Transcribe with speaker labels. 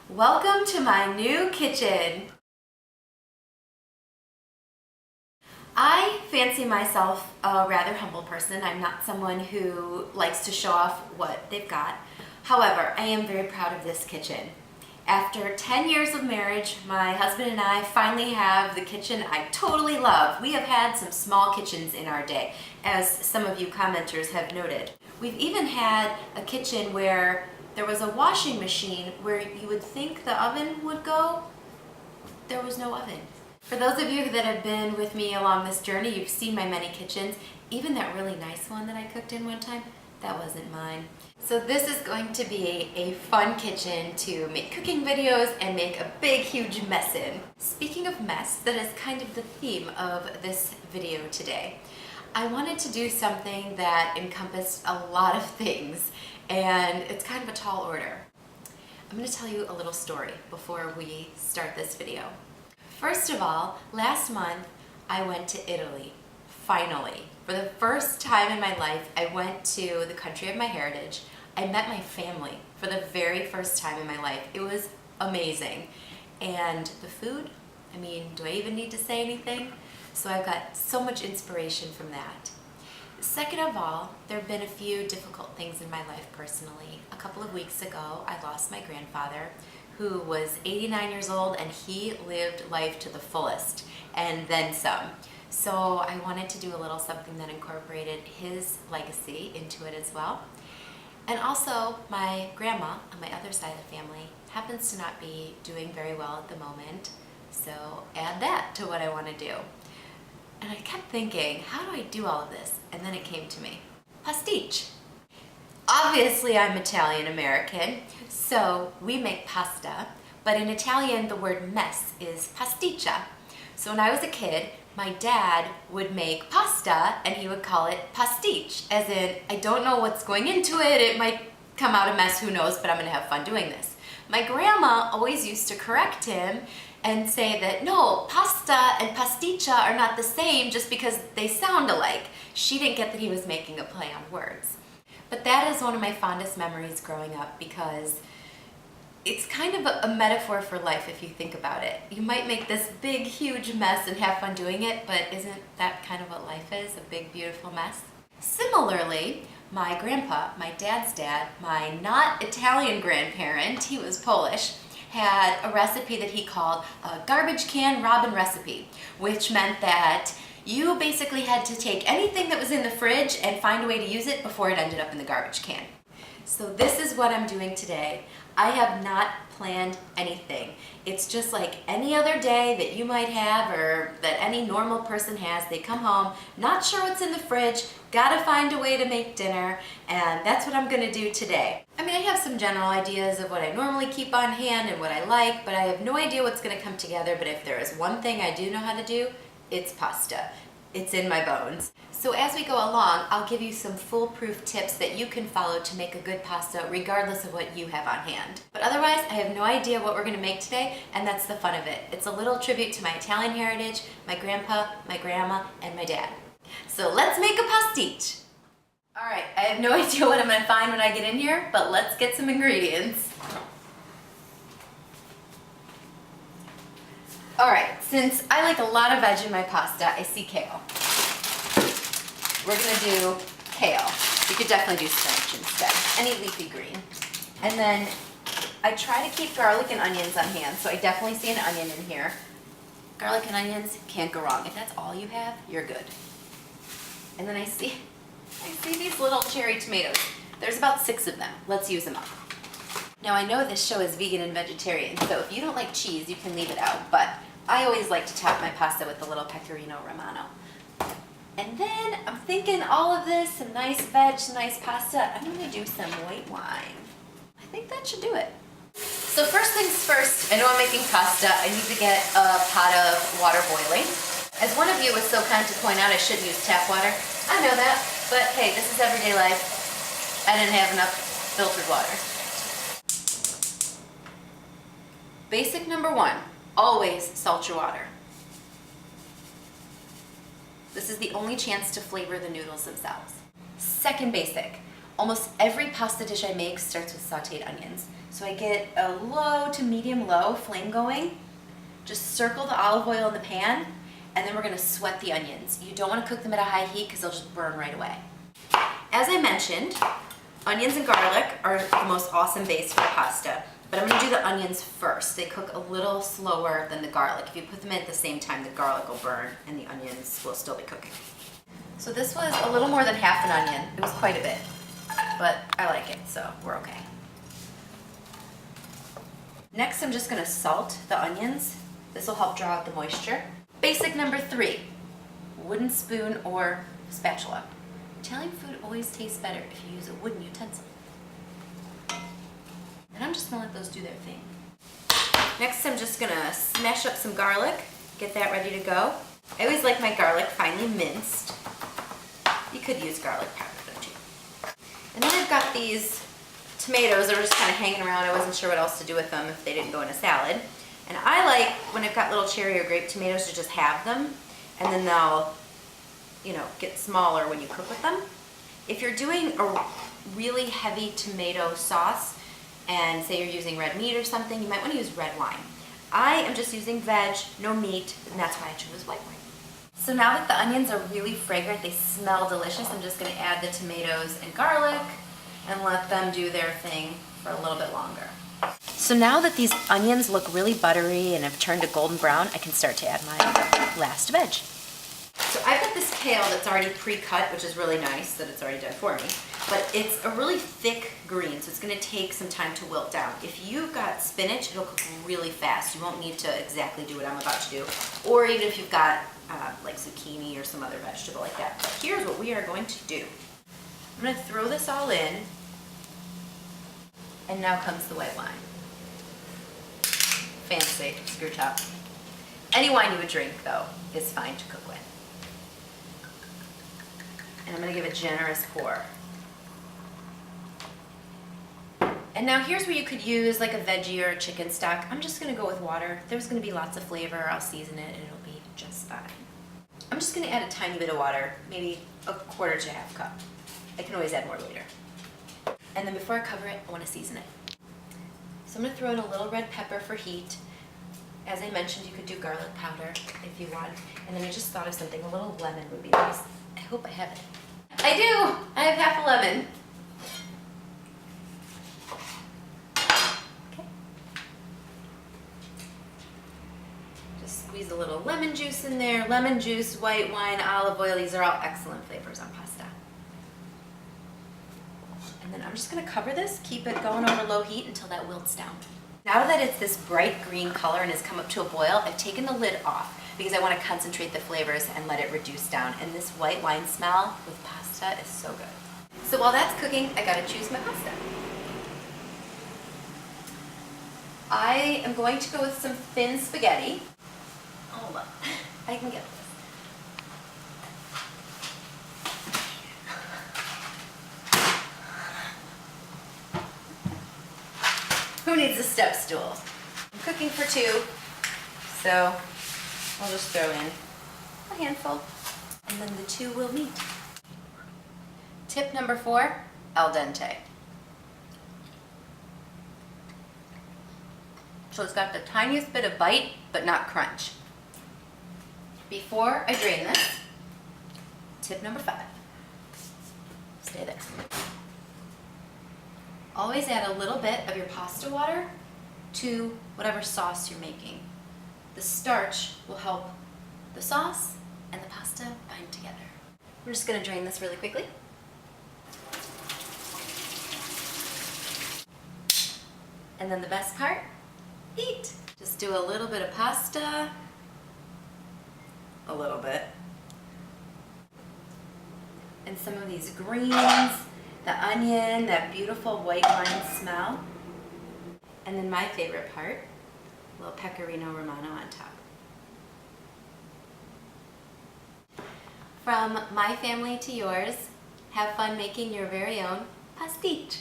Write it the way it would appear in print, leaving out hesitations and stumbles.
Speaker 1: Welcome to my new kitchen. I fancy myself a rather humble person. I'm not someone who likes to show off what they've got. However, I am very proud of this kitchen. After 10 years of marriage, my husband and I finally have the kitchen I totally love. We have had some small kitchens in our day, as some of you commenters have noted. We've even had a kitchen where there was a washing machine where you would think the oven would go. There was no oven. For those of you that have been with me along this journey, you've seen my many kitchens. Even that really nice one that I cooked in one time, that wasn't mine. So this is going to be a fun kitchen to make cooking videos and make a big, huge mess in. Speaking of mess, that is kind of the theme of this video today. I wanted to do something that encompassed a lot of things, and it's kind of a tall order. I'm going to tell you a little story before we start this video. First of all, last month I went to Italy, finally. For the first time in my life, I went to the country of my heritage. I met my family for the very first time in my life. It was amazing. And the food, I mean, do I even need to say anything? So I've got so much inspiration from that. Second of all, there have been a few difficult things in my life personally. A couple of weeks ago, I lost my grandfather, who was 89 years old, and he lived life to the fullest, and then some. So I wanted to do a little something that incorporated his legacy into it as well. And also, my grandma on my other side of the family happens to not be doing very well at the moment, so add that to what I want to do. And I kept thinking, how do I do all of this? And then it came to me. Pasteech. Obviously, I'm Italian-American, so we make pasta, but in Italian, the word mess is pasticcia. So when I was a kid, my dad would make pasta and he would call it pastiche, as in, I don't know what's going into it, it might come out a mess, who knows, but I'm gonna have fun doing this. My grandma always used to correct him and say that no, pasta and pasticcia are not the same just because they sound alike. She didn't get that he was making a play on words. But that is one of my fondest memories growing up because it's kind of a metaphor for life if you think about it. You might make this big, huge mess and have fun doing it, but isn't that kind of what life is, a big, beautiful mess? Similarly, my grandpa, my dad's dad, my not Italian grandparent, he was Polish, had a recipe that he called a garbage can robin recipe, which meant that you basically had to take anything that was in the fridge and find a way to use it before it ended up in the garbage can. So this is what I'm doing today. I have not planned anything. It's just like any other day that you might have or that any normal person has. They come home, not sure what's in the fridge, gotta find a way to make dinner, and that's what I'm gonna do today. I mean, I have some general ideas of what I normally keep on hand and what I like, but I have no idea what's gonna come together. But if there is one thing I do know how to do, it's pasta. It's in my bones. So as we go along, I'll give you some foolproof tips that you can follow to make a good pasta regardless of what you have on hand. But otherwise, I have no idea what we're gonna make today, and that's the fun of it. It's a little tribute to my Italian heritage, my grandpa, my grandma, and my dad. So let's make a pastiche. All right, I have no idea what I'm gonna find when I get in here, but let's get some ingredients. All right, since I like a lot of veg in my pasta, I see kale. We're gonna do kale. You could definitely do spinach instead, any leafy green. And then I try to keep garlic and onions on hand, so I definitely see an onion in here. Garlic and onions, can't go wrong. If that's all you have, you're good. And then I see these little cherry tomatoes. There's about 6 of them. Let's use them up. Now I know this show is vegan and vegetarian, so if you don't like cheese, you can leave it out, but I always like to top my pasta with a little pecorino romano. And then I'm thinking all of this, some nice veg, some nice pasta. I'm gonna do some white wine. I think that should do it. So first things first, I know I'm making pasta. I need to get a pot of water boiling. As one of you was so kind to point out, I shouldn't use tap water. I know that, but hey, this is everyday life. I didn't have enough filtered water. Basic number 1, always salt your water. This is the only chance to flavor the noodles themselves. Second basic, almost every pasta dish I make starts with sauteed onions. So I get a low to medium low flame going, just circle the olive oil in the pan, and then we're gonna sweat the onions. You don't wanna cook them at a high heat because they'll just burn right away. As I mentioned, onions and garlic are the most awesome base for pasta, but I'm gonna do the onions first. They cook a little slower than the garlic. If you put them in at the same time, the garlic will burn and the onions will still be cooking. So this was a little more than half an onion. It was quite a bit, but I like it, so we're okay. Next, I'm just gonna salt the onions. This will help draw out the moisture. Basic number 3, wooden spoon or spatula. Italian food always tastes better if you use a wooden utensil. And I'm just gonna let those do their thing. Next, I'm just gonna smash up some garlic, get that ready to go. I always like my garlic finely minced. You could use garlic powder, don't you? And then I've got these tomatoes that were just kind of hanging around. I wasn't sure what else to do with them if they didn't go in a salad. And I like, when I've got little cherry or grape tomatoes, to just have them, and then they'll, get smaller when you cook with them. If you're doing a really heavy tomato sauce, and say you're using red meat or something, you might want to use red wine. I am just using veg, no meat, and that's why I chose white wine. So now that the onions are really fragrant, they smell delicious, I'm just going to add the tomatoes and garlic and let them do their thing for a little bit longer. So now that these onions look really buttery and have turned a golden brown, I can start to add my last veg. So I've got this kale that's already pre-cut, which is really nice that it's already done for me. But it's a really thick green, so it's going to take some time to wilt down. If you've got spinach, it'll cook really fast. You won't need to exactly do what I'm about to do. Or even if you've got like zucchini or some other vegetable like that. But here's what we are going to do. I'm going to throw this all in. And now comes the white wine. Fancy, screw top. Any wine you would drink, though, is fine to cook with. And I'm going to give a generous pour. And now here's where you could use like a veggie or a chicken stock. I'm just going to go with water. There's going to be lots of flavor. I'll season it and it'll be just fine. I'm just going to add a tiny bit of water, maybe a quarter to half cup. I can always add more later. And then before I cover it, I want to season it. So I'm going to throw in a little red pepper for heat. As I mentioned, you could do garlic powder if you want. And then I just thought of something, a little lemon would be nice. I hope I have it. I do! I have half a lemon. Okay. Just squeeze a little lemon juice in there. Lemon juice, white wine, olive oil, these are all excellent flavors on pasta. And then I'm just going to cover this, keep it going over low heat until that wilts down. Now that it's this bright green color and has come up to a boil, I've taken the lid off because I want to concentrate the flavors and let it reduce down. And this white wine smell with pasta is so good. So while that's cooking, I got to choose my pasta. I am going to go with some thin spaghetti. Hold on, I can get this. Who needs a step stool? I'm cooking for 2, so I'll just throw in a handful, and then the 2 will meet. Tip number 4, al dente. So it's got the tiniest bit of bite, but not crunch. Before I drain this, tip number 5, stay there. Always add a little bit of your pasta water to whatever sauce you're making. The starch will help the sauce and the pasta bind together. We're just going to drain this really quickly. And then the best part, eat. Just do a little bit of pasta, a little bit, and some of these greens, the onion, that beautiful white wine smell. And then my favorite part, a little pecorino romano on top. From my family to yours, have fun making your very own pastiche.